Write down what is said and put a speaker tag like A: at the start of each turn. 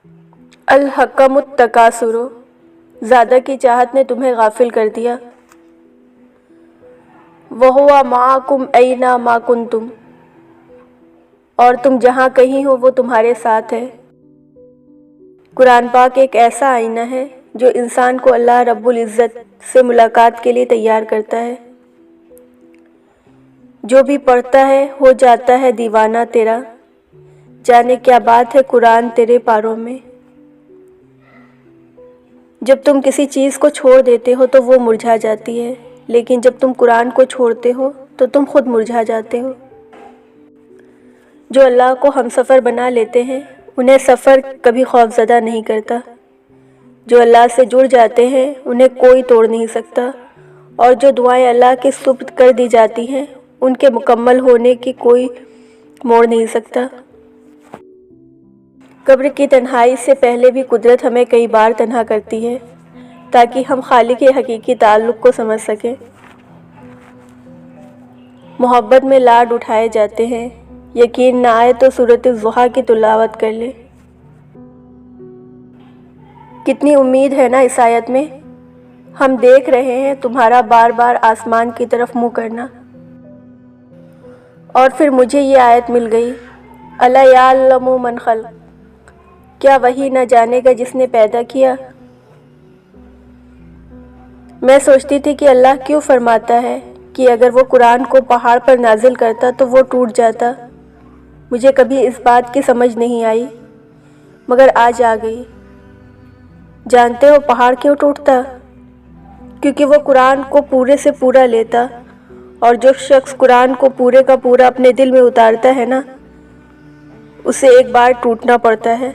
A: الحکمت تکاثر، زیادہ کی چاہت نے تمہیں غافل کر دیا۔ وَهُوَ مَعَكُمْ أَيْنَمَا كُنْتُمْ، اور تم جہاں کہیں ہو وہ تمہارے ساتھ ہے۔ قرآن پاک ایک ایسا آئینہ ہے جو انسان کو اللہ رب العزت سے ملاقات کے لیے تیار کرتا ہے۔ جو بھی پڑھتا ہے ہو جاتا ہے دیوانہ تیرا، جانے کیا بات ہے قرآن تیرے پاروں میں۔ جب تم کسی چیز کو چھوڑ دیتے ہو تو وہ مرجھا جاتی ہے، لیکن جب تم قرآن کو چھوڑتے ہو تو تم خود مرجھا جاتے ہو۔ جو اللہ کو ہم سفر بنا لیتے ہیں انہیں سفر کبھی خوف زدہ نہیں کرتا۔ جو اللہ سے جڑ جاتے ہیں انہیں کوئی توڑ نہیں سکتا، اور جو دعائیں اللہ کے سپرد کر دی جاتی ہیں ان کے مکمل ہونے کی کوئی موڑ نہیں سکتا۔ قبر کی تنہائی سے پہلے بھی قدرت ہمیں کئی بار تنہا کرتی ہے تاکہ ہم خالق کے حقیقی تعلق کو سمجھ سکیں۔ محبت میں لاڈ اٹھائے جاتے ہیں، یقین نہ آئے تو سورۃ الضحیٰ کی تلاوت کر لے۔ کتنی امید ہے نا اس آیت میں۔ ہم دیکھ رہے ہیں تمہارا بار بار آسمان کی طرف منہ کرنا، اور پھر مجھے یہ آیت مل گئی، اَلَا يَعْلَمُ مَنْ خَلَقَ، کیا وہی نہ جانے گا جس نے پیدا کیا۔ میں سوچتی تھی کہ اللہ کیوں فرماتا ہے کہ اگر وہ قرآن کو پہاڑ پر نازل کرتا تو وہ ٹوٹ جاتا۔ مجھے کبھی اس بات کی سمجھ نہیں آئی، مگر آج آ گئی۔ جانتے ہو پہاڑ کیوں ٹوٹتا؟ کیونکہ وہ قرآن کو پورے سے پورا لیتا، اور جو شخص قرآن کو پورے کا پورا اپنے دل میں اتارتا ہے نا، اسے ایک بار ٹوٹنا پڑتا ہے۔